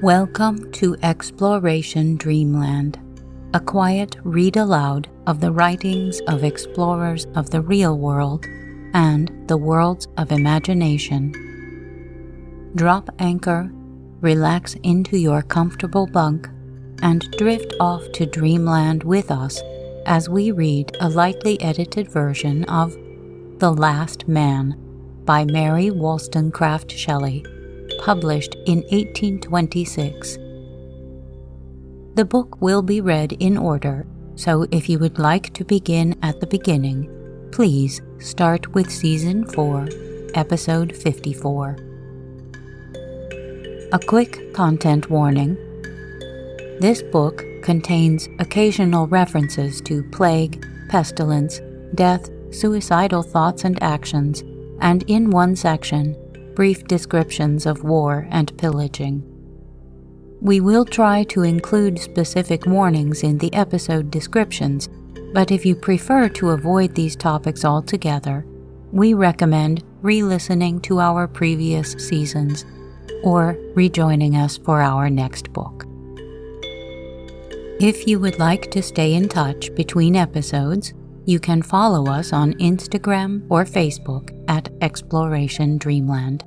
Welcome to Exploration Dreamland, a quiet read-aloud of the writings of explorers of the real world and the worlds of imagination. Drop anchor, relax into your comfortable bunk, and drift off to Dreamland with us as we read a lightly edited version of The Last Man by Mary Wollstonecraft Shelley, published in 1826. The book will be read in order, so if you would like to begin at the beginning, please start with Season 4, Episode 54. A quick content warning. This book contains occasional references to plague, pestilence, death, suicidal thoughts and actions, and in one section, brief descriptions of war and pillaging. We will try to include specific warnings in the episode descriptions, but if you prefer to avoid these topics altogether, we recommend re-listening to our previous seasons or rejoining us for our next book. If you would like to stay in touch between episodes, you can follow us on Instagram or Facebook at Exploration Dreamland.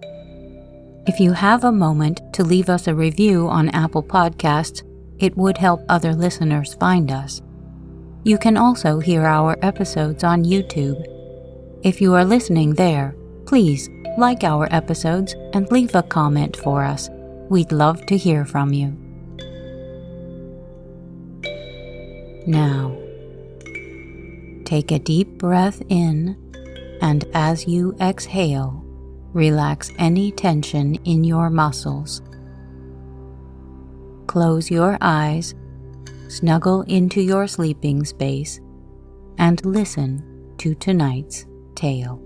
If you have a moment to leave us a review on Apple Podcasts, it would help other listeners find us. You can also hear our episodes on YouTube. If you are listening there, please like our episodes and leave a comment for us. We'd love to hear from you. Now, take a deep breath in, and as you exhale, relax any tension in your muscles. Close your eyes, snuggle into your sleeping space, and listen to tonight's tale.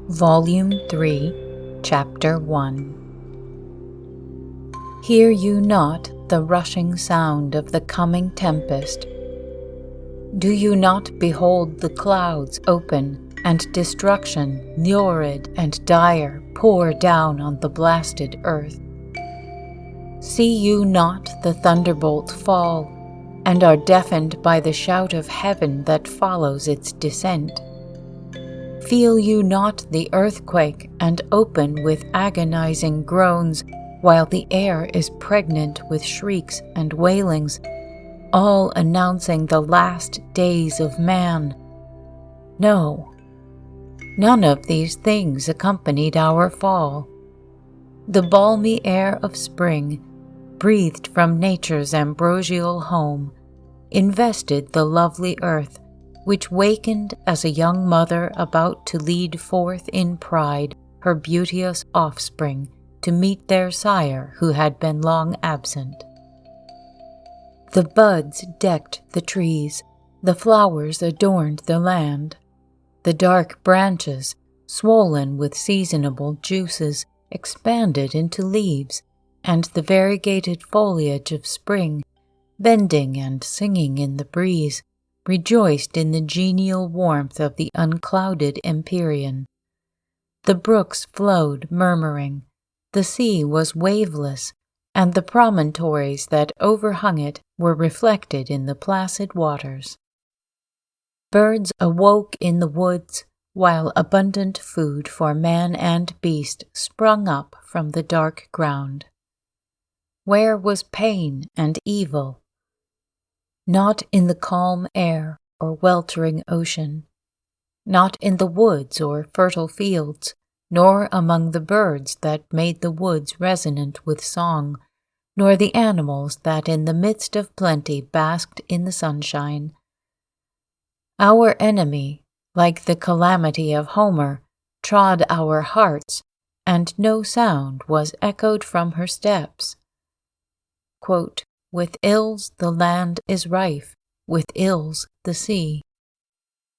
Volume 3, Chapter 1. Hear you not the rushing sound of the coming tempest? Do you not behold the clouds open and destruction lurid and dire pour down on the blasted earth? See you not the thunderbolt fall, and are deafened by the shout of heaven that follows its descent? Feel you not the earthquake and open with agonizing groans, while the air is pregnant with shrieks and wailings, all announcing the last days of man? No, none of these things accompanied our fall. The balmy air of spring, breathed from nature's ambrosial home, invested the lovely earth, which wakened as a young mother about to lead forth in pride her beauteous offspring to meet their sire who had been long absent. The buds decked the trees, the flowers adorned the land. The dark branches, swollen with seasonable juices, expanded into leaves, and the variegated foliage of spring, bending and singing in the breeze, rejoiced in the genial warmth of the unclouded empyrean. The brooks flowed murmuring, the sea was waveless, and the promontories that overhung it were reflected in the placid waters. Birds awoke in the woods, while abundant food for man and beast sprung up from the dark ground. Where was pain and evil? Not in the calm air or weltering ocean, not in the woods or fertile fields, nor among the birds that made the woods resonant with song, nor the animals that in the midst of plenty basked in the sunshine. Our enemy, like the calamity of Homer, trod our hearts, and no sound was echoed from her steps. Quote, "With ills the land is rife, with ills the sea.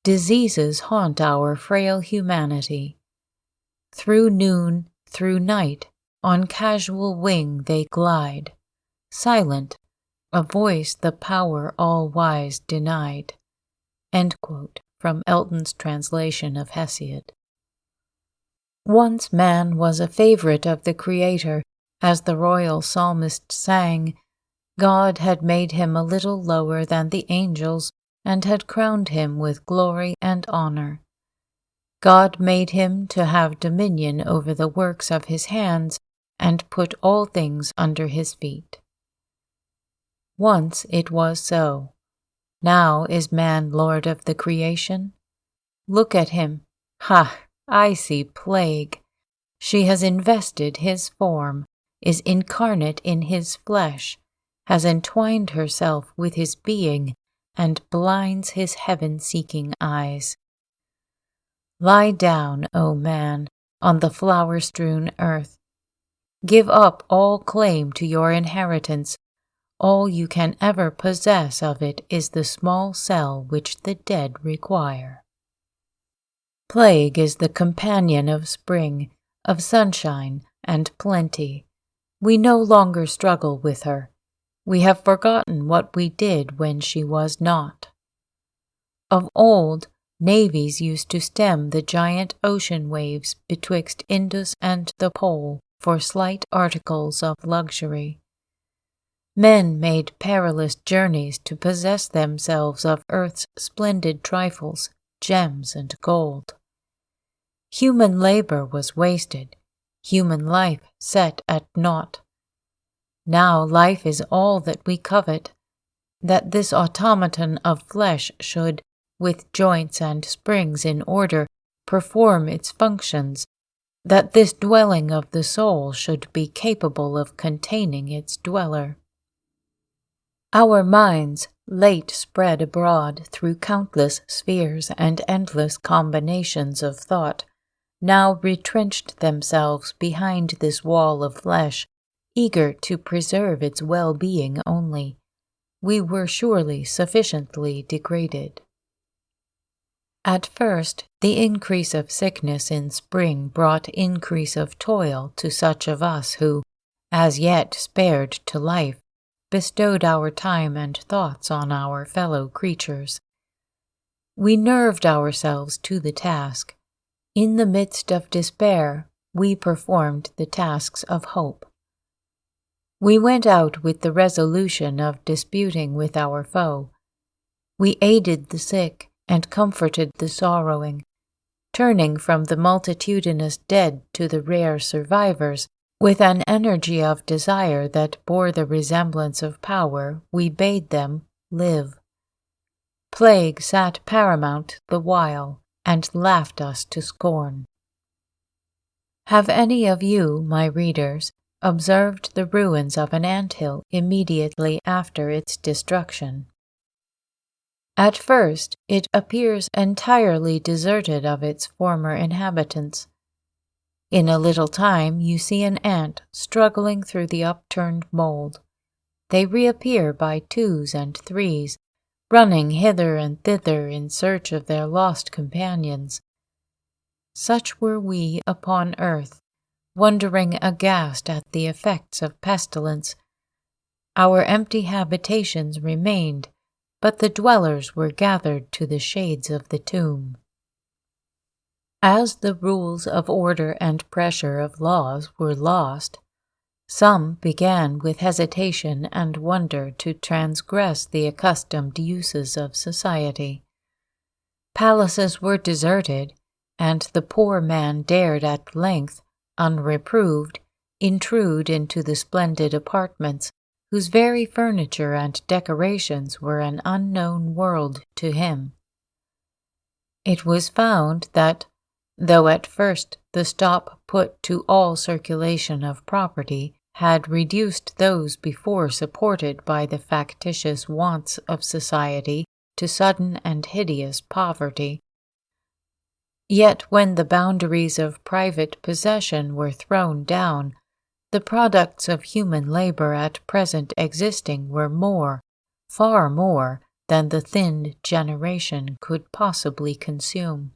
Diseases haunt our frail humanity. Through noon, through night, on casual wing they glide, silent, a voice the power all-wise denied. End quote from Elton's translation of Hesiod. Once man was a favorite of the Creator, as the royal psalmist sang. God had made him a little lower than the angels and had crowned him with glory and honor. God made him to have dominion over the works of his hands and put all things under his feet. Once it was so. Now is man lord of the creation? Look at him. Ha! I see plague. She has invested his form, is incarnate in his flesh, has entwined herself with his being, and blinds his heaven-seeking eyes. Lie down, O man, on the flower-strewn earth. Give up all claim to your inheritance. All you can ever possess of it is the small cell which the dead require. Plague is the companion of spring, of sunshine and plenty. We no longer struggle with her. We have forgotten what we did when she was not. Of old, navies used to stem the giant ocean waves betwixt Indus and the Pole for slight articles of luxury. Men made perilous journeys to possess themselves of earth's splendid trifles, gems and gold. Human labor was wasted, human life set at naught. Now life is all that we covet, that this automaton of flesh should, with joints and springs in order, perform its functions, that this dwelling of the soul should be capable of containing its dweller. Our minds, late spread abroad through countless spheres and endless combinations of thought, now retrenched themselves behind this wall of flesh, eager to preserve its well-being only. We were surely sufficiently degraded. At first, the increase of sickness in spring brought increase of toil to such of us who, as yet spared to life, bestowed our time and thoughts on our fellow creatures. We nerved ourselves to the task. In the midst of despair, we performed the tasks of hope. We went out with the resolution of disputing with our foe. We aided the sick and comforted the sorrowing, turning from the multitudinous dead to the rare survivors. With an energy of desire that bore the resemblance of power, we bade them live. Plague sat paramount the while, and laughed us to scorn. Have any of you, my readers, observed the ruins of an ant-hill immediately after its destruction? At first, it appears entirely deserted of its former inhabitants. In a little time you see an ant struggling through the upturned mold. They reappear by twos and threes, running hither and thither in search of their lost companions. Such were we upon earth, wondering aghast at the effects of pestilence. Our empty habitations remained, but the dwellers were gathered to the shades of the tomb. As the rules of order and pressure of laws were lost, some began with hesitation and wonder to transgress the accustomed uses of society. Palaces were deserted, and the poor man dared at length, unreproved, intrude into the splendid apartments whose very furniture and decorations were an unknown world to him. It was found that, though at first the stop put to all circulation of property had reduced those before supported by the factitious wants of society to sudden and hideous poverty, yet when the boundaries of private possession were thrown down, the products of human labor at present existing were more, far more, than the thinned generation could possibly consume.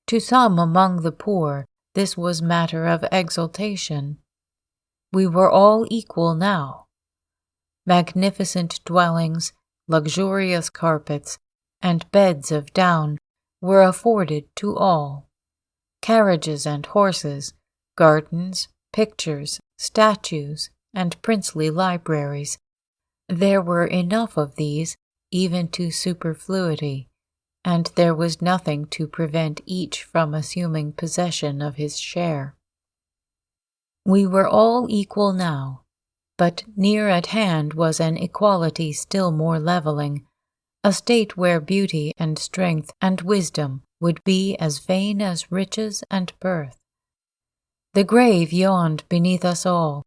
To some among the poor, this was matter of exultation. We were all equal now. magnificent dwellings, luxurious carpets, and beds of down were afforded to all. Carriages and horses, gardens, pictures, statues, and princely libraries. There were enough of these, even to superfluity, and there was nothing to prevent each from assuming possession of his share. We were all equal now, but near at hand was an equality still more levelling, a state where beauty and strength and wisdom would be as vain as riches and birth. The grave yawned beneath us all,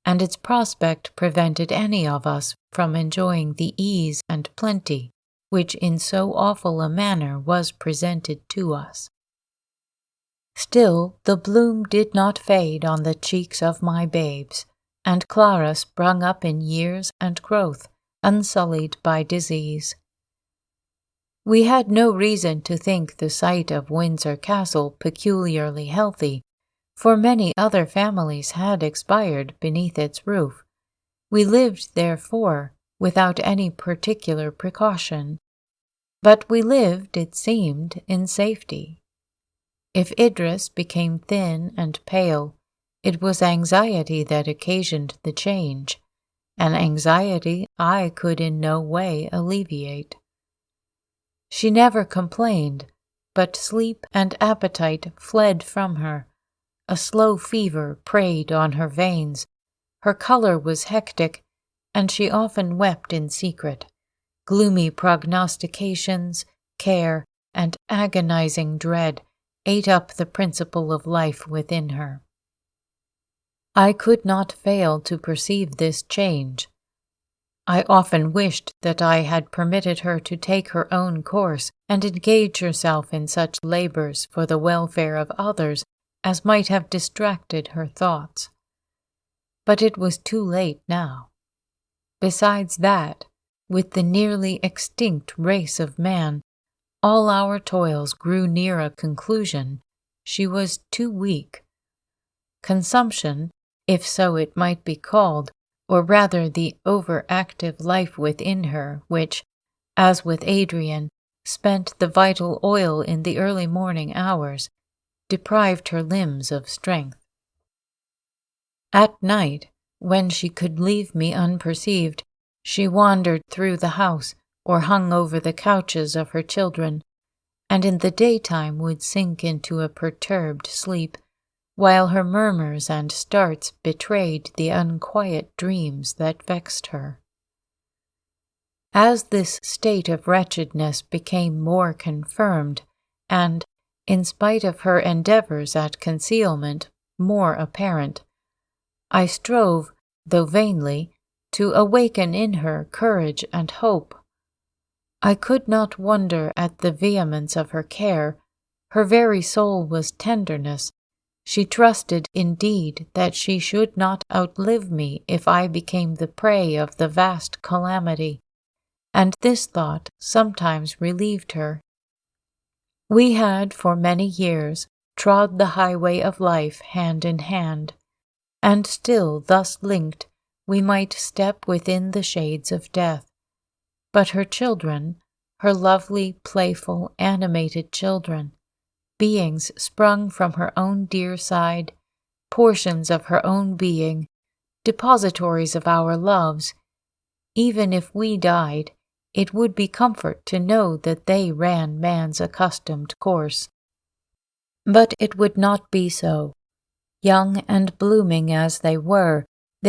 and its prospect prevented any of us from enjoying the ease and plenty which in so awful a manner was presented to us. Still the bloom did not fade on the cheeks of my babes, and Clara sprung up in years and growth, unsullied by disease. We had no reason to think the site of Windsor Castle peculiarly healthy, for many other families had expired beneath its roof. We lived, therefore, without any particular precaution. But we lived, it seemed, in safety. If Idris became thin and pale, it was anxiety that occasioned the change, an anxiety I could in no way alleviate. She never complained, but sleep and appetite fled from her. A slow fever preyed on her veins. Her color was hectic, and she often wept in secret. Gloomy prognostications, care, and agonizing dread ate up the principle of life within her. I could not fail to perceive this change. I often wished that I had permitted her to take her own course and engage herself in such labors for the welfare of others as might have distracted her thoughts. But it was too late now. Besides that, with the nearly extinct race of man, all our toils grew near a conclusion. She was too weak. Consumption, if so it might be called, or rather the overactive life within her, which, as with Adrian, spent the vital oil in the early morning hours, deprived her limbs of strength. At night, when she could leave me unperceived, she wandered through the house or hung over the couches of her children, and in the daytime would sink into a perturbed sleep, while her murmurs and starts betrayed the unquiet dreams that vexed her. As this state of wretchedness became more confirmed, and, in spite of her endeavors at concealment, more apparent, I strove, though vainly, to awaken in her courage and hope. I could not wonder at the vehemence of her care. Her very soul was tenderness. She trusted, indeed, that she should not outlive me if I became the prey of the vast calamity, and this thought sometimes relieved her. We had for many years trod the highway of life hand in hand, and still thus linked we might step within the shades of death. But her children, her lovely, playful, animated children, beings sprung from her own dear side, portions of her own being, depositories of our loves, even if we died, it would be comfort to know that they ran man's accustomed course. But it would not be so. Young and blooming as they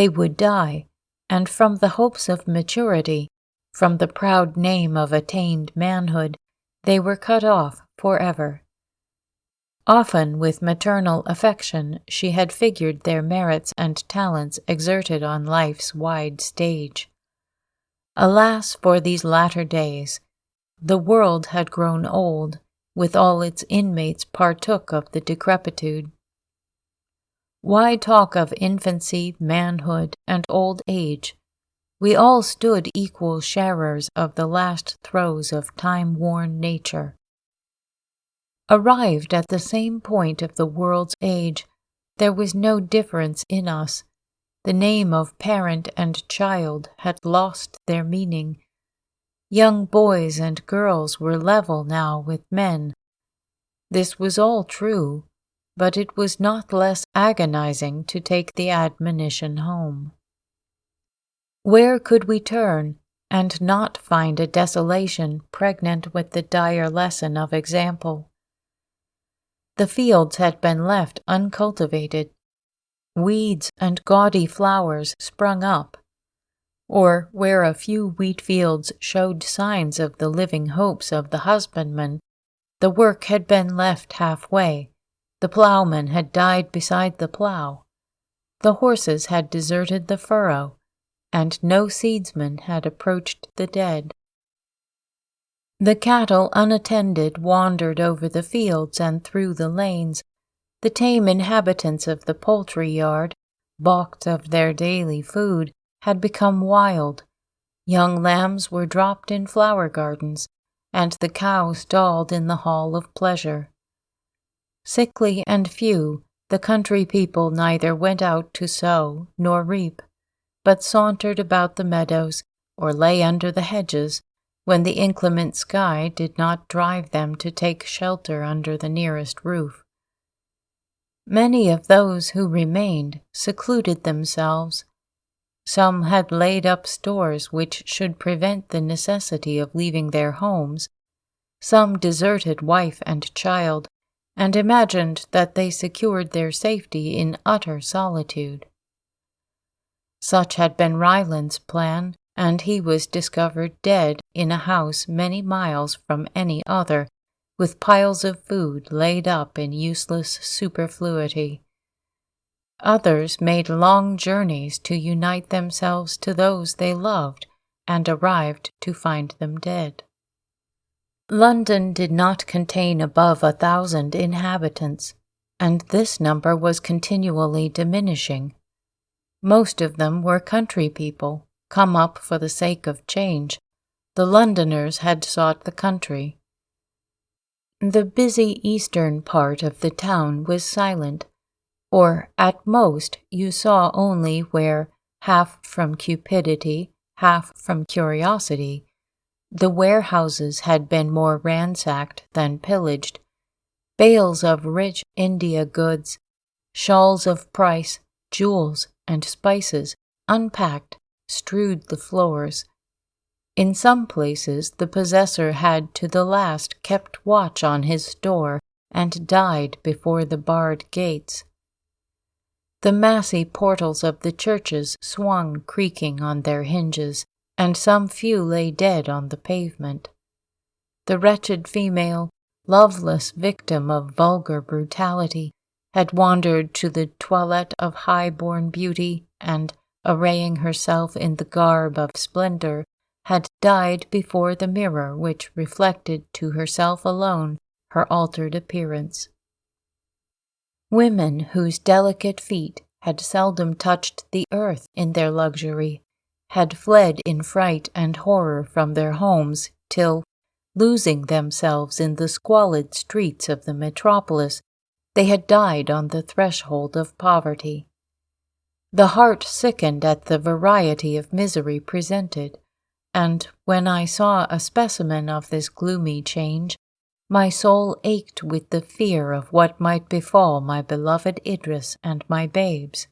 would die, and from the hopes of maturity, from the proud name of attained manhood, they were cut off forever. Often with maternal affection she had figured their merits and talents exerted on life's wide stage. Alas for these latter days! The world had grown old, with all its inmates partook of the decrepitude. Why talk of infancy, manhood, and old age? We all stood equal sharers of the last throes of time-worn nature. Arrived at the same point of the world's age, there was no difference in us. The name of parent and child had lost their meaning. Young boys and girls were level now with men. This was all true, but it was not less agonizing to take the admonition home. Where could we turn and not find a desolation pregnant with the dire lesson of example? The fields had been left uncultivated. Weeds and gaudy flowers sprung up, or where a few wheat fields showed signs of the living hopes of the husbandman, the work had been left halfway. The ploughman had died beside the plough. The horses had deserted the furrow, and no seedsman had approached the dead. The cattle unattended wandered over the fields and through the lanes. The tame inhabitants of the poultry yard, balked of their daily food, had become wild. Young lambs were dropped in flower gardens, and the cow stalled in the hall of pleasure. Sickly and few, the country people neither went out to sow nor reap, but sauntered about the meadows or lay under the hedges when the inclement sky did not drive them to take shelter under the nearest roof. Many of those who remained secluded themselves. Some had laid up stores which should prevent the necessity of leaving their homes. Some deserted wife and child, and imagined that they secured their safety in utter solitude. Such had been Ryland's plan, and he was discovered dead in a house many miles from any other, with piles of food laid up in useless superfluity. Others made long journeys to unite themselves to those they loved, and arrived to find them dead. London did not contain above 1,000 inhabitants, and this number was continually diminishing. Most of them were country people, come up for the sake of change. The Londoners had sought the country. The busy eastern part of the town was silent, or at most you saw only where, half from cupidity, half from curiosity, the warehouses had been more ransacked than pillaged. Bales of rich India goods, shawls of price, jewels, and spices, unpacked, strewed the floors. In some places the possessor had to the last kept watch on his store and died before the barred gates. The massy portals of the churches swung creaking on their hinges, and some few lay dead on the pavement. The wretched female, loveless victim of vulgar brutality, had wandered to the toilette of high-born beauty, and, arraying herself in the garb of splendor, had died before the mirror which reflected to herself alone her altered appearance. Women whose delicate feet had seldom touched the earth in their luxury had fled in fright and horror from their homes till, losing themselves in the squalid streets of the metropolis, they had died on the threshold of poverty. The heart sickened at the variety of misery presented, and when I saw a specimen of this gloomy change, my soul ached with the fear of what might befall my beloved Idris and my babes.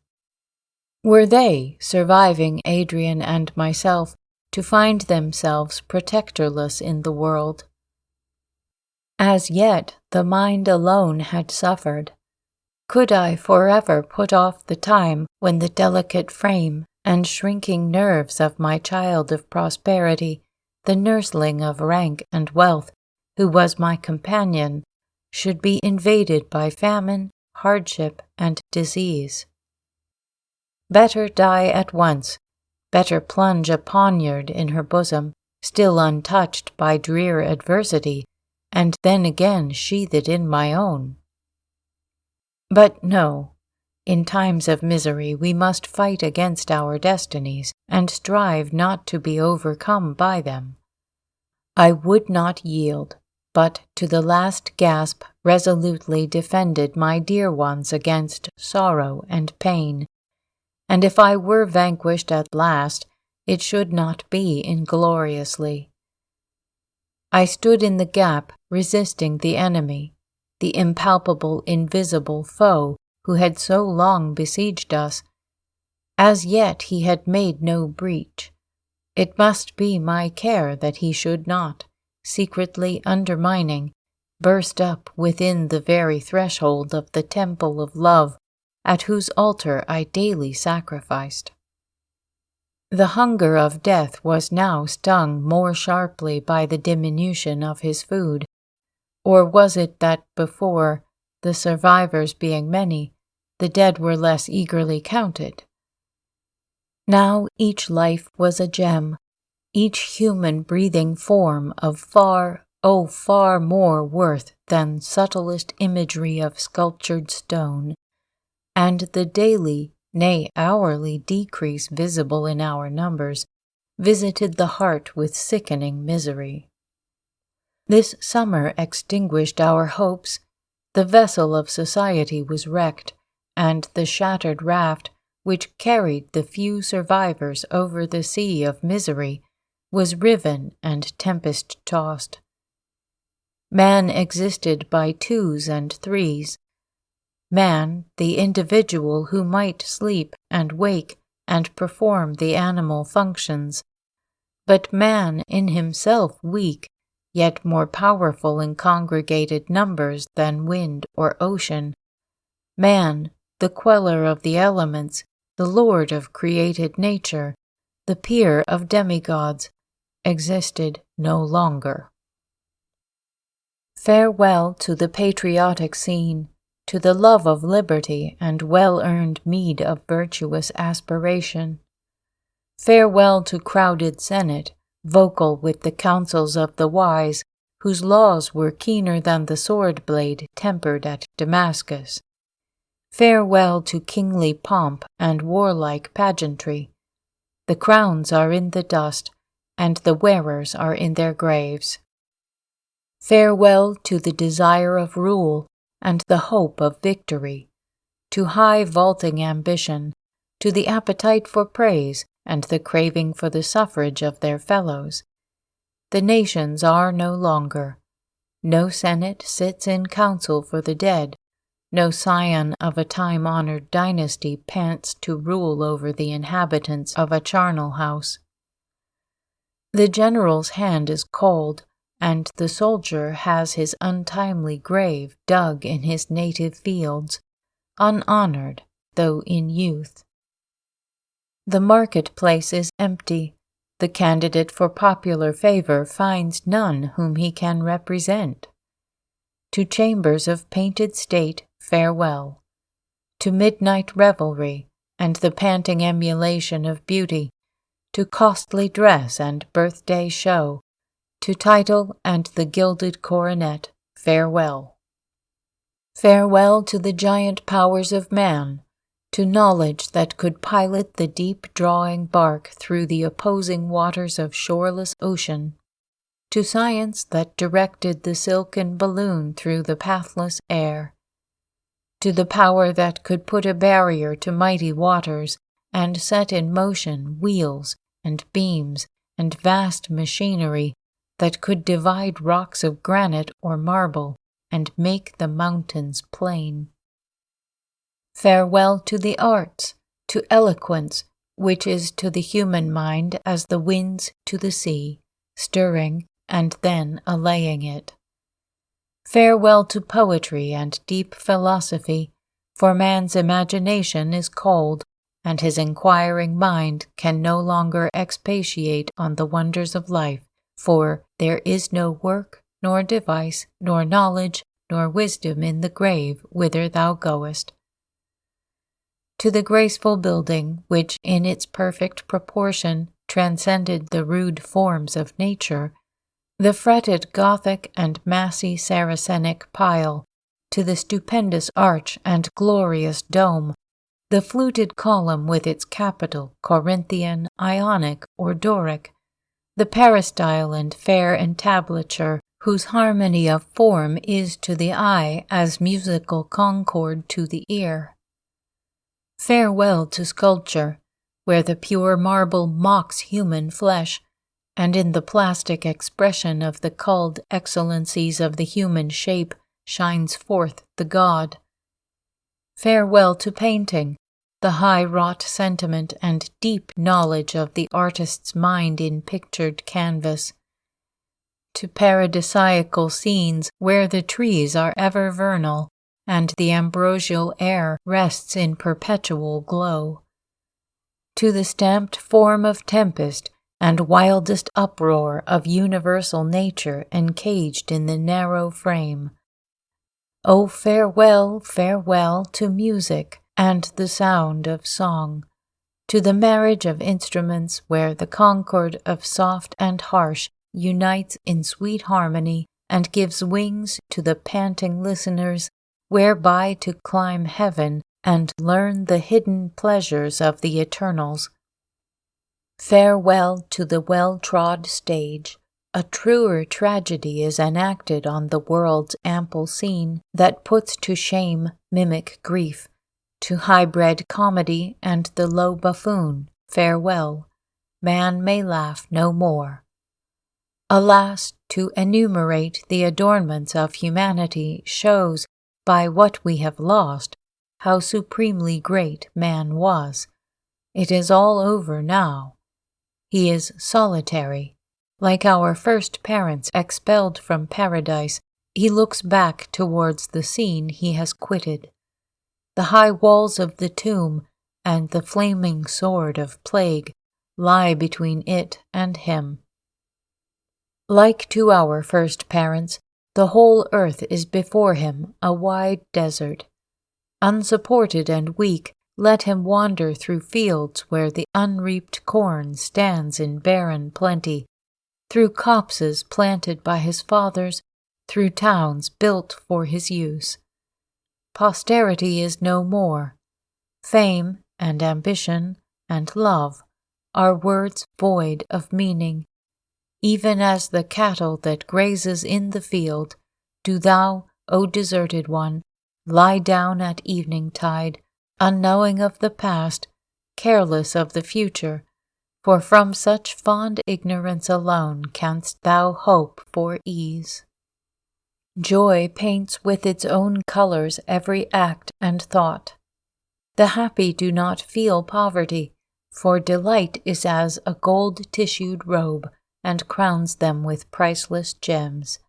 Were they, surviving Adrian and myself, to find themselves protectorless in the world? As yet the mind alone had suffered. Could I forever put off the time when the delicate frame and shrinking nerves of my child of prosperity, the nursling of rank and wealth, who was my companion, should be invaded by famine, hardship, and disease? Better die at once, better plunge a poniard in her bosom, still untouched by drear adversity, and then again sheathe it in my own. But no, in times of misery we must fight against our destinies, and strive not to be overcome by them. I would not yield, but to the last gasp resolutely defended my dear ones against sorrow and pain, and if I were vanquished at last, it should not be ingloriously. I stood in the gap, resisting the enemy, the impalpable, invisible foe who had so long besieged us. As yet he had made no breach. It must be my care that he should not, secretly undermining, burst up within the very threshold of the temple of love at whose altar I daily sacrificed. The hunger of death was now stung more sharply by the diminution of his food, or was it that before, the survivors being many, the dead were less eagerly counted? Now each life was a gem, each human breathing form of far, oh far more worth than subtlest imagery of sculptured stone, and the daily, nay hourly decrease visible in our numbers visited the heart with sickening misery. This summer extinguished our hopes, the vessel of society was wrecked, and the shattered raft which carried the few survivors over the sea of misery was riven and tempest-tossed. Man existed by twos and threes. Man, the individual who might sleep and wake and perform the animal functions, but man in himself weak, yet more powerful in congregated numbers than wind or ocean. Man, the queller of the elements, the lord of created nature, the peer of demigods, existed no longer. Farewell to the patriotic scene, to the love of liberty and well-earned meed of virtuous aspiration. Farewell to crowded senate, vocal with the counsels of the wise, whose laws were keener than the sword blade tempered at Damascus. Farewell to kingly pomp and warlike pageantry. The crowns are in the dust, and the wearers are in their graves. Farewell to the desire of rule and the hope of victory, to high vaulting ambition, to the appetite for praise and the craving for the suffrage of their fellows. The nations are no longer. No senate sits in council for the dead. No scion of a time-honored dynasty pants to rule over the inhabitants of a charnel house. The general's hand is cold, and the soldier has his untimely grave dug in his native fields, unhonored though in youth. The marketplace is empty. The candidate for popular favor finds none whom he can represent. To chambers of painted state, farewell. To midnight revelry and the panting emulation of beauty, to costly dress and birthday show, to title and the gilded coronet, farewell. Farewell to the giant powers of man, to knowledge that could pilot the deep-drawing bark through the opposing waters of shoreless ocean, to science that directed the silken balloon through the pathless air, to the power that could put a barrier to mighty waters and set in motion wheels and beams and vast machinery that could divide rocks of granite or marble and make the mountains plain. Farewell to the arts, to eloquence, which is to the human mind as the winds to the sea, stirring and then allaying it. Farewell to poetry and deep philosophy, for man's imagination is cold, and his inquiring mind can no longer expatiate on the wonders of life, for there is no work, nor device, nor knowledge, nor wisdom in the grave whither thou goest. To the graceful building, which in its perfect proportion transcended the rude forms of nature, the fretted Gothic and massy Saracenic pile, to the stupendous arch and glorious dome, the fluted column with its capital, Corinthian, Ionic, or Doric, the peristyle and fair entablature, whose harmony of form is to the eye as musical concord to the ear. Farewell to sculpture, where the pure marble mocks human flesh, and in the plastic expression of the culled excellencies of the human shape shines forth the god. Farewell to painting, the high-wrought sentiment and deep knowledge of the artist's mind in pictured canvas. To paradisiacal scenes where the trees are ever vernal, and the ambrosial air rests in perpetual glow. To the stamped form of tempest and wildest uproar of universal nature encaged in the narrow frame. Oh, farewell, farewell to music and the sound of song, to the marriage of instruments where the concord of soft and harsh unites in sweet harmony and gives wings to the panting listeners, whereby to climb heaven and learn the hidden pleasures of the eternals. Farewell to the well-trod stage. A truer tragedy is enacted on the world's ample scene that puts to shame mimic grief. To high-bred comedy and the low buffoon, farewell. Man may laugh no more. Alas, to enumerate the adornments of humanity shows, by what we have lost, how supremely great man was. It is all over now. He is solitary. Like our first parents expelled from paradise, he looks back towards the scene he has quitted. The high walls of the tomb and the flaming sword of plague lie between it and him. Like to our first parents, the whole earth is before him a wide desert. Unsupported and weak, let him wander through fields where the unreaped corn stands in barren plenty, through copses planted by his fathers, through towns built for his use. Posterity is no more. Fame and ambition and love are words void of meaning. Even as the cattle that grazes in the field, do thou, O deserted one, lie down at evening tide, unknowing of the past, careless of the future, for from such fond ignorance alone canst thou hope for ease. Joy paints with its own colors every act and thought. The happy do not feel poverty, for delight is as a gold-tissued robe, and crowns them with priceless gems.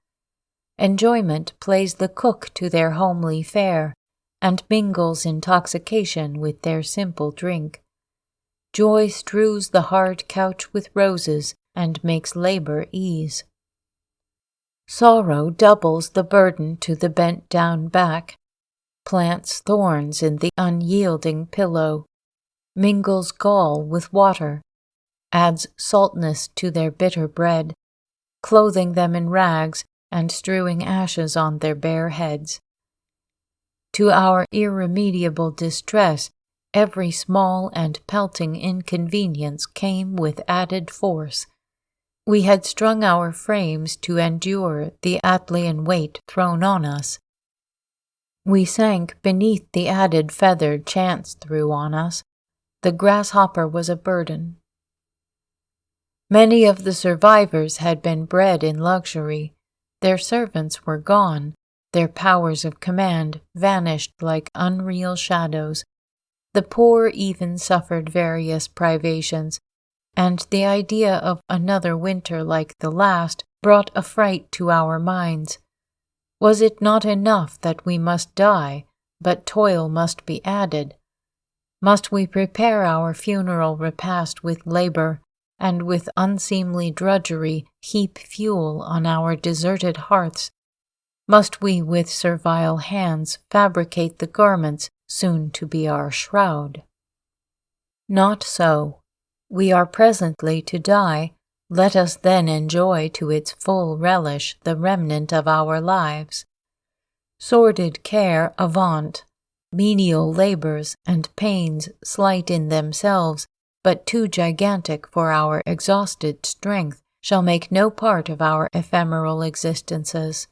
Enjoyment plays the cook to their homely fare, and mingles intoxication with their simple drink. Joy strews the hard couch with roses, and makes labor ease. Sorrow doubles the burden to the bent-down back, plants thorns in the unyielding pillow, mingles gall with water, adds saltness to their bitter bread, clothing them in rags and strewing ashes on their bare heads. To our irremediable distress, every small and pelting inconvenience came with added force. We had strung our frames to endure the Atlian weight thrown on us. We sank beneath the added feather chance threw on us. The grasshopper was a burden. Many of the survivors had been bred in luxury. Their servants were gone, their powers of command vanished like unreal shadows. The poor even suffered various privations, and the idea of another winter like the last brought a fright to our minds. Was it not enough that we must die, but toil must be added? Must we prepare our funeral repast with labor, and with unseemly drudgery heap fuel on our deserted hearths? Must we with servile hands fabricate the garments soon to be our shroud? Not so. We are presently to die. Let us then enjoy to its full relish the remnant of our lives. Sordid care avant, menial labors and pains slight in themselves, but too gigantic for our exhausted strength, shall make no part of our ephemeral existences.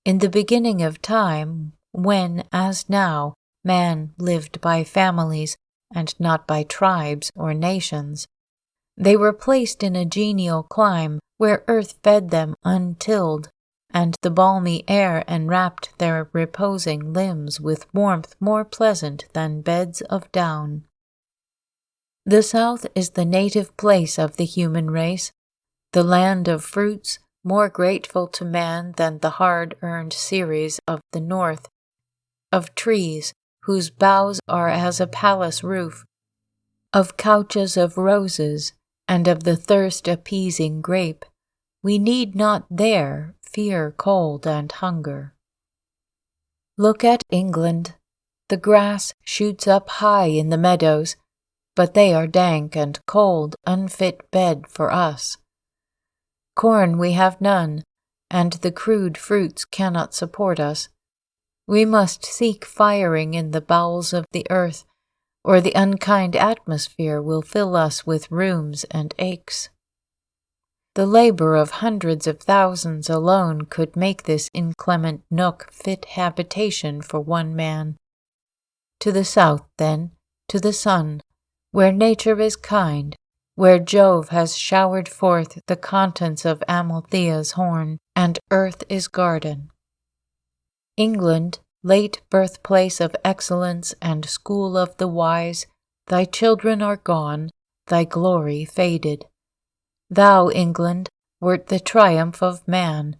In the beginning of time, when, as now, man lived by families and not by tribes or nations. They were placed in a genial clime where earth fed them untilled, and the balmy air enwrapped their reposing limbs with warmth more pleasant than beds of down. The South is the native place of the human race, the land of fruits more grateful to man than the hard-earned cereals of the North, of trees whose boughs are as a palace roof, of couches of roses, and of the thirst-appeasing grape. We need not there fear cold and hunger. Look at England. The grass shoots up high in the meadows, but they are dank and cold, unfit bed for us. Corn we have none, and the crude fruits cannot support us. We must seek firing in the bowels of the earth, or the unkind atmosphere will fill us with rheums and aches. The labor of hundreds of thousands alone could make this inclement nook fit habitation for one man. To the south, then, to the sun, where nature is kind, where Jove has showered forth the contents of Amalthea's horn, and earth is garden. England, late birthplace of excellence and school of the wise, thy children are gone, thy glory faded. Thou, England, wert the triumph of man.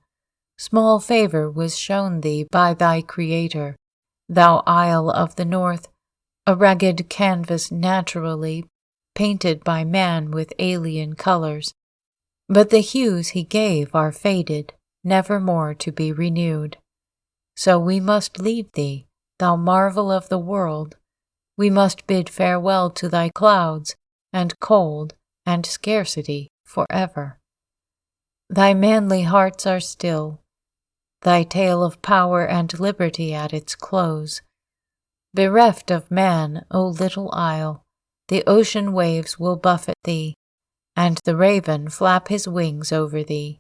Small favor was shown thee by thy Creator. Thou Isle of the North, a ragged canvas naturally painted by man with alien colors. But the hues he gave are faded, never more to be renewed. So we must leave thee, thou marvel of the world. We must bid farewell to thy clouds, and cold, and scarcity forever. Thy manly hearts are still, thy tale of power and liberty at its close. Bereft of man, O little isle, the ocean waves will buffet thee, and the raven flap his wings over thee.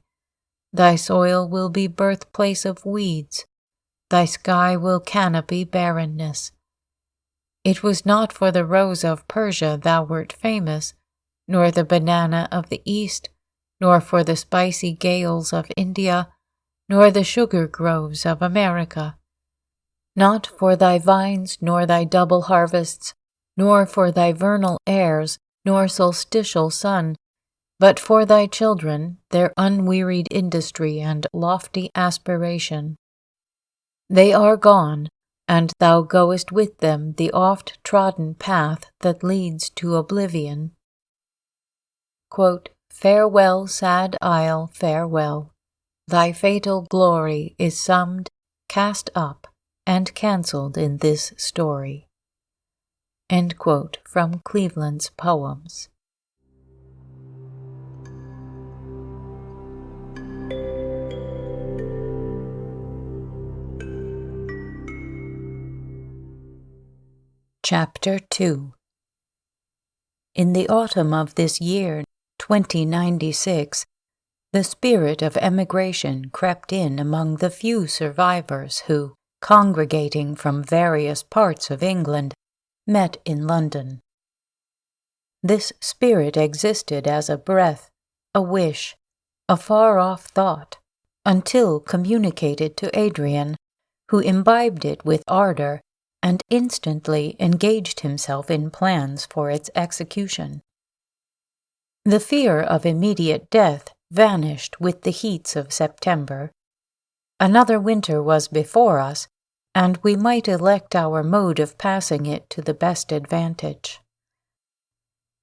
Thy soil will be birthplace of weeds, thy sky will canopy barrenness. It was not for the rose of Persia thou wert famous, nor the banana of the East, nor for the spicy gales of India, nor the sugar groves of America. Not for thy vines, nor thy double harvests, nor for thy vernal airs, nor solstitial sun, but for thy children, their unwearied industry and lofty aspiration. They are gone, and thou goest with them the oft-trodden path that leads to oblivion. Quote, farewell, sad isle, farewell. Thy fatal glory is summed, cast up, and cancelled in this story. End quote from Cleveland's Poems. Chapter 2. In the autumn of this year, 2096, the spirit of emigration crept in among the few survivors who, congregating from various parts of England, met in London. This spirit existed as a breath, a wish, a far-off thought, until communicated to Adrian, who imbibed it with ardor and instantly engaged himself in plans for its execution. The fear of immediate death vanished with the heats of September. Another winter was before us, and we might elect our mode of passing it to the best advantage.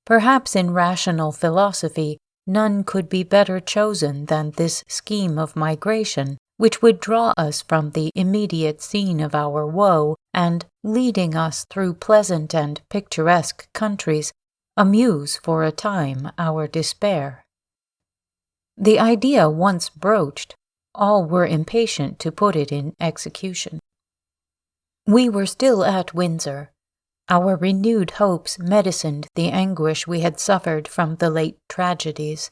Perhaps in rational philosophy none could be better chosen than this scheme of migration, which would draw us from the immediate scene of our woe, and, leading us through pleasant and picturesque countries, amuse for a time our despair. The idea once broached, all were impatient to put it in execution. We were still at Windsor. Our renewed hopes medicined the anguish we had suffered from the late tragedies.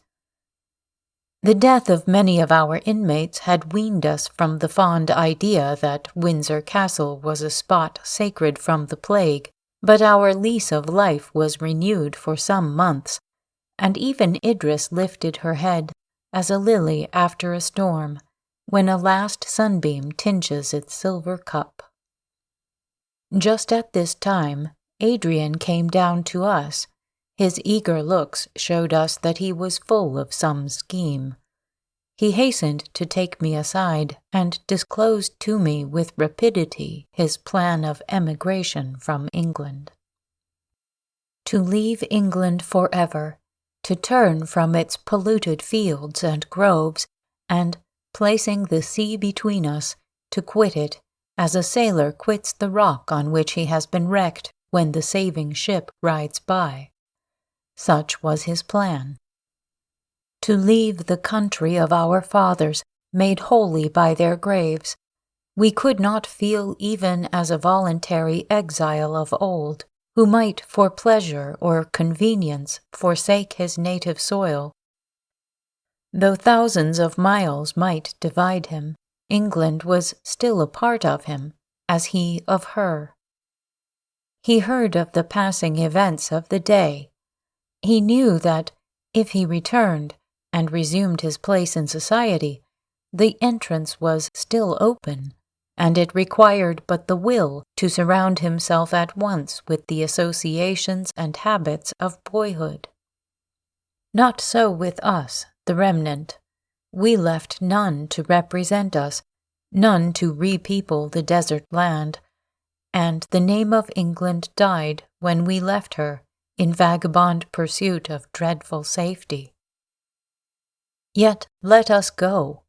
The death of many of our inmates had weaned us from the fond idea that Windsor Castle was a spot sacred from the plague, but our lease of life was renewed for some months, and even Idris lifted her head as a lily after a storm, when a last sunbeam tinges its silver cup. Just at this time, Adrian came down to us. His eager looks showed us that he was full of some scheme. He hastened to take me aside and disclosed to me with rapidity his plan of emigration from England. To leave England forever, to turn from its polluted fields and groves, and, placing the sea between us, to quit it, as a sailor quits the rock on which he has been wrecked when the saving ship rides by. Such was his plan. To leave the country of our fathers, made holy by their graves, we could not feel even as a voluntary exile of old, who might for pleasure or convenience forsake his native soil. Though thousands of miles might divide him, England was still a part of him, as he of her. He heard of the passing events of the day. He knew that, if he returned and resumed his place in society, the entrance was still open, and it required but the will to surround himself at once with the associations and habits of boyhood. Not so with us, the remnant. We left none to represent us, none to repeople the desert land, and the name of England died when we left her in vagabond pursuit of dreadful safety. Yet let us go.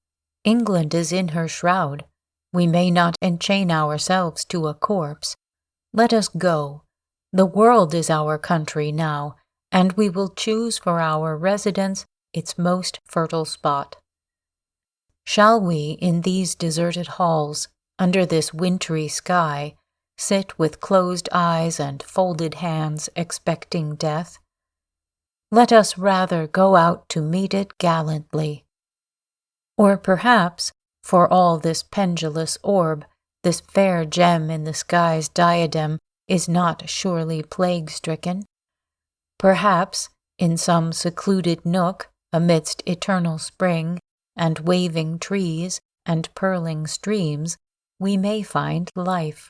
England is in her shroud. We may not enchain ourselves to a corpse. Let us go. The world is our country now, and we will choose for our residence its most fertile spot. Shall we in these deserted halls, under this wintry sky, sit with closed eyes and folded hands expecting death? Let us rather go out to meet it gallantly. Or perhaps, for all this pendulous orb, this fair gem in the sky's diadem is not surely plague-stricken. Perhaps, in some secluded nook, amidst eternal spring, and waving trees, and purling streams, we may find life.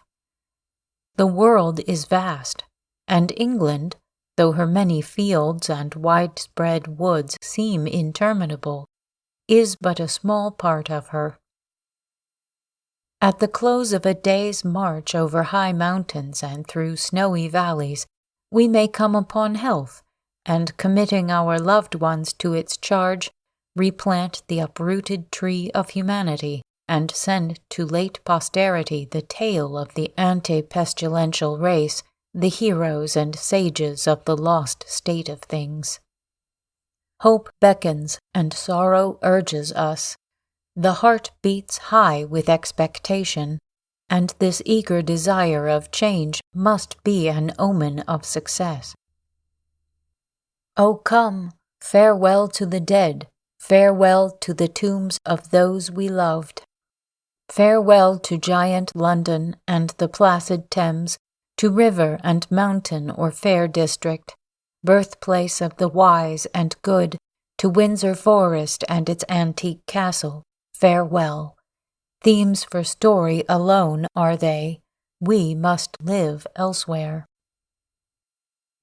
The world is vast, and England, though her many fields and widespread woods seem interminable, is but a small part of her. At the close of a day's march over high mountains and through snowy valleys, we may come upon health, and committing our loved ones to its charge, replant the uprooted tree of humanity, and send to late posterity the tale of the ante-pestilential race, the heroes and sages of the lost state of things. Hope beckons and sorrow urges us. The heart beats high with expectation, and this eager desire of change must be an omen of success. O come, farewell to the dead, farewell to the tombs of those we loved. Farewell to giant London and the placid Thames, to river and mountain or fair district, birthplace of the wise and good, to Windsor Forest and its antique castle, farewell. Themes for story alone are they. We must live elsewhere.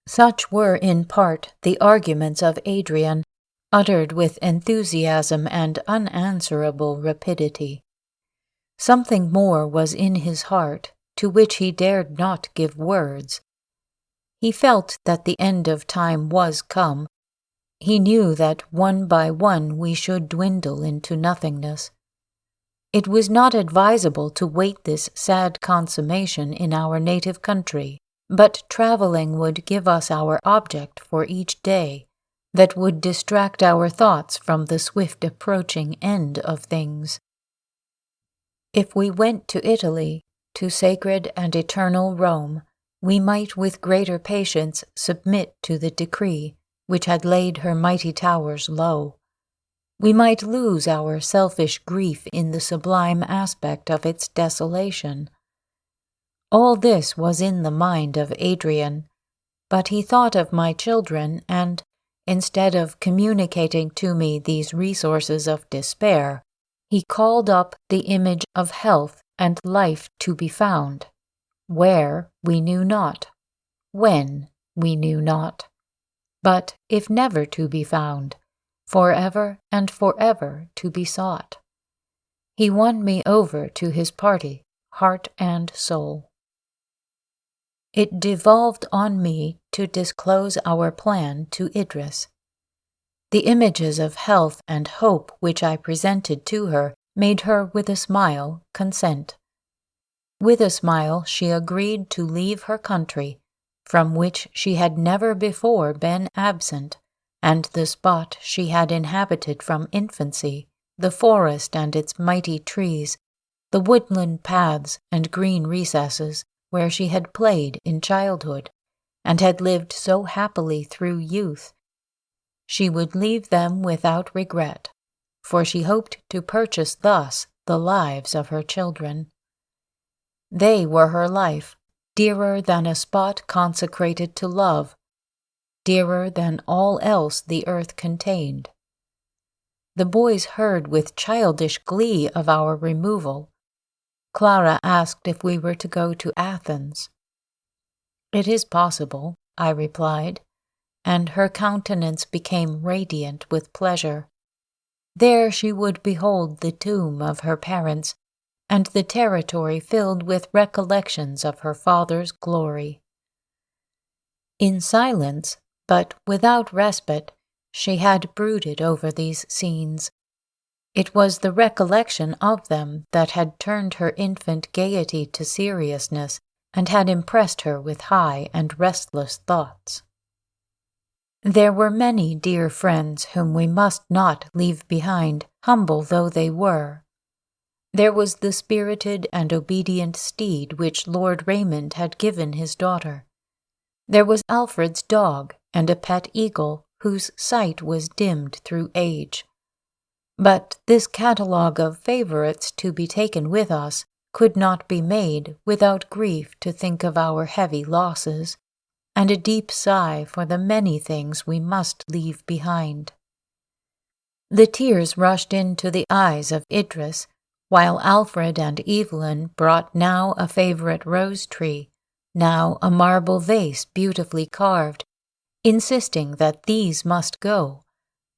Such were in part the arguments of Adrian, uttered with enthusiasm and unanswerable rapidity. Something more was in his heart, to which he dared not give words. He felt that the end of time was come. He knew that one by one we should dwindle into nothingness. It was not advisable to wait this sad consummation in our native country, but traveling would give us our object for each day, that would distract our thoughts from the swift approaching end of things. If we went to Italy, to sacred and eternal Rome, we might with greater patience submit to the decree which had laid her mighty towers low. We might lose our selfish grief in the sublime aspect of its desolation. All this was in the mind of Adrian, but he thought of my children and, instead of communicating to me these resources of despair, he called up the image of health and life to be found, where we knew not, when we knew not, but if never to be found, forever and forever to be sought. He won me over to his party, heart and soul. It devolved on me to disclose our plan to Idris. The images of health and hope which I presented to her made her with a smile consent. With a smile she agreed to leave her country, from which she had never before been absent, and the spot she had inhabited from infancy, the forest and its mighty trees, the woodland paths and green recesses where she had played in childhood, and had lived so happily through youth. She would leave them without regret, for she hoped to purchase thus the lives of her children. They were her life, dearer than a spot consecrated to love, dearer than all else the earth contained. The boys heard with childish glee of our removal. Clara asked if we were to go to Athens. "It is possible," I replied, and her countenance became radiant with pleasure. There she would behold the tomb of her parents, and the territory filled with recollections of her father's glory. In silence, but without respite, she had brooded over these scenes. It was the recollection of them that had turned her infant gaiety to seriousness and had impressed her with high and restless thoughts. There were many dear friends whom we must not leave behind, humble though they were. There was the spirited and obedient steed which Lord Raymond had given his daughter. There was Alfred's dog and a pet eagle whose sight was dimmed through age. But this catalogue of favourites to be taken with us could not be made without grief to think of our heavy losses, and a deep sigh for the many things we must leave behind. The tears rushed into the eyes of Idris, while Alfred and Evelyn brought now a favourite rose-tree, now a marble vase beautifully carved, insisting that these must go,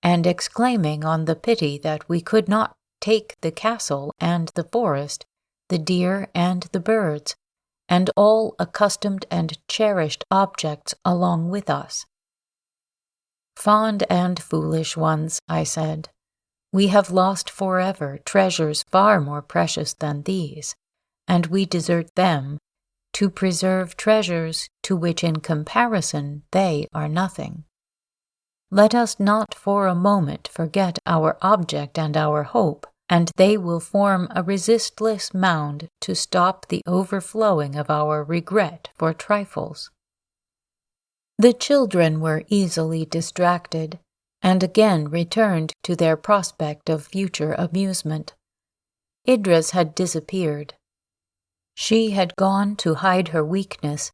and exclaiming on the pity that we could not take the castle and the forest, the deer and the birds, and all accustomed and cherished objects along with us. "Fond and foolish ones," I said, "we have lost forever treasures far more precious than these, and we desert them to preserve treasures to which in comparison they are nothing. Let us not for a moment forget our object and our hope, and they will form a resistless mound to stop the overflowing of our regret for trifles." The children were easily distracted, and again returned to their prospect of future amusement. Idris had disappeared. She had gone to hide her weakness.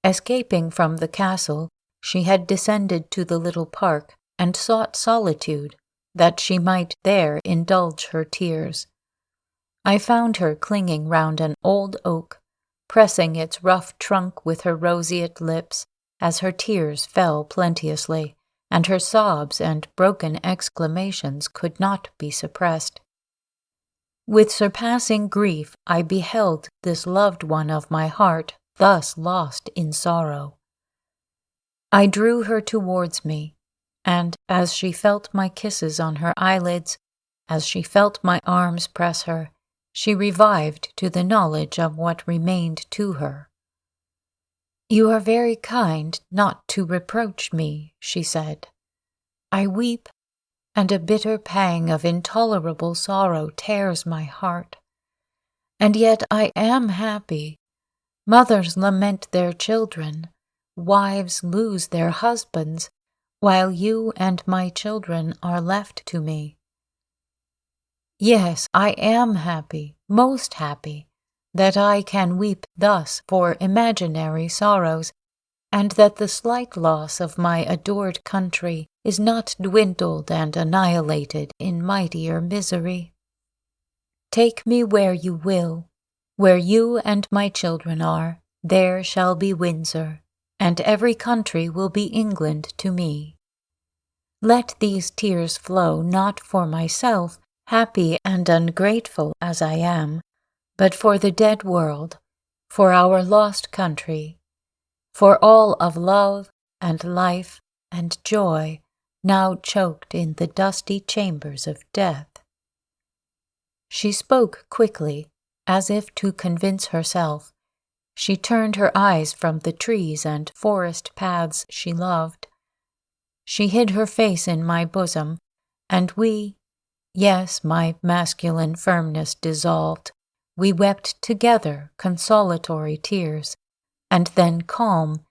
Escaping from the castle, she had descended to the little park and sought solitude, that she might there indulge her tears. I found her clinging round an old oak, pressing its rough trunk with her roseate lips, as her tears fell plenteously, and her sobs and broken exclamations could not be suppressed. With surpassing grief I beheld this loved one of my heart thus lost in sorrow. I drew her towards me, and as she felt my kisses on her eyelids, as she felt my arms press her, she revived to the knowledge of what remained to her. "You are very kind not to reproach me," she said. "I weep, and a bitter pang of intolerable sorrow tears my heart. And yet I am happy. Mothers lament their children, wives lose their husbands, while you and my children are left to me. Yes, I am happy, most happy, that I can weep thus for imaginary sorrows, and that the slight loss of my adored country is not dwindled and annihilated in mightier misery. Take me where you will. Where you and my children are, there shall be Windsor, and every country will be England to me. Let these tears flow not for myself, happy and ungrateful as I am, but for the dead world, for our lost country, for all of love and life and joy now choked in the dusty chambers of death. She spoke quickly, as if to convince herself. She turned her eyes from the trees and forest paths she loved. She hid her face in my bosom, and yes, my masculine firmness dissolved. We wept together consolatory tears, and then calm,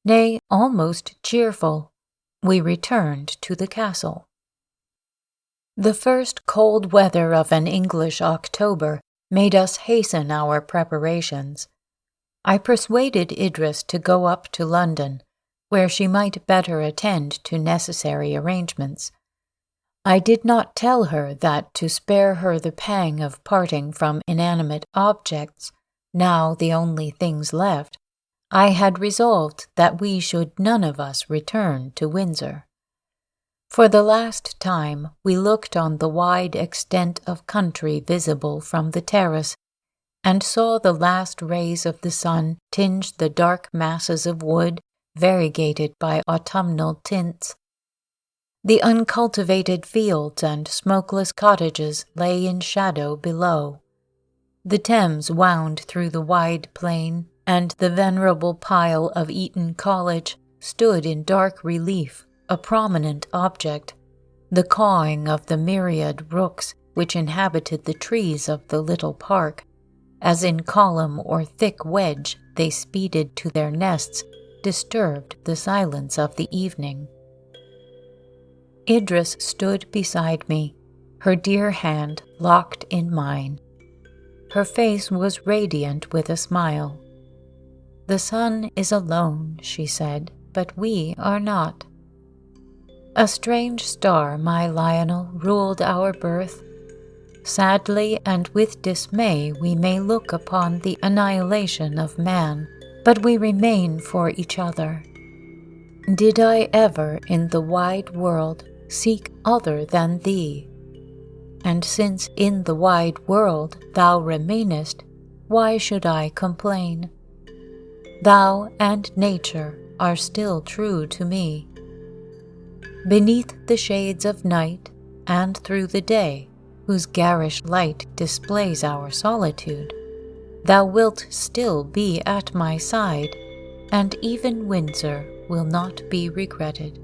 nay, almost cheerful, we returned to the castle. The first cold weather of an English October made us hasten our preparations. I persuaded Idris to go up to London, where she might better attend to necessary arrangements. I did not tell her that to spare her the pang of parting from inanimate objects, now the only things left, I had resolved that we should none of us return to Windsor. For the last time we looked on the wide extent of country visible from the terrace, and saw the last rays of the sun tinge the dark masses of wood variegated by autumnal tints. The uncultivated fields and smokeless cottages lay in shadow below. The Thames wound through the wide plain, and the venerable pile of Eton College stood in dark relief, a prominent object, the cawing of the myriad rooks which inhabited the trees of the little park, as in column or thick wedge they speeded to their nests, disturbed the silence of the evening. Idris stood beside me, her dear hand locked in mine. Her face was radiant with a smile. "The sun is alone," she said, "but we are not. A strange star, my Lionel, ruled our birth. Sadly and with dismay we may look upon the annihilation of man, but we remain for each other. Did I ever in the wide world seek other than thee? And since in the wide world thou remainest, why should I complain? Thou and nature are still true to me. Beneath the shades of night, and through the day, whose garish light displays our solitude, thou wilt still be at my side, and even Windsor will not be regretted."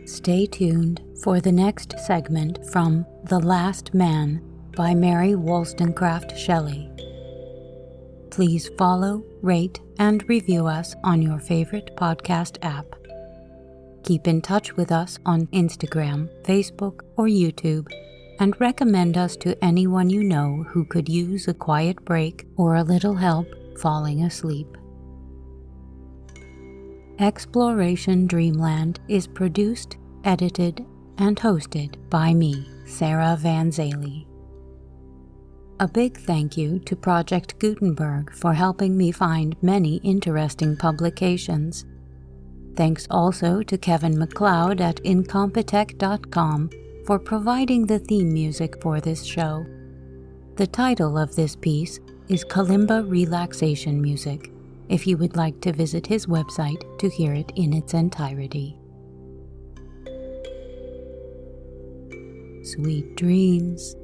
Stay tuned for the next segment from The Last Man by Mary Wollstonecraft Shelley. Please follow, rate, and review us on your favorite podcast app. Keep in touch with us on Instagram, Facebook, or YouTube, and recommend us to anyone you know who could use a quiet break or a little help falling asleep. Exploration Dreamland is produced, edited, and hosted by me, Sarah Van Zaley. A big thank you to Project Gutenberg for helping me find many interesting publications. Thanks also to Kevin MacLeod at Incompetech.com for providing the theme music for this show. The title of this piece is Kalimba Relaxation Music, if you would like to visit his website to hear it in its entirety. Sweet dreams.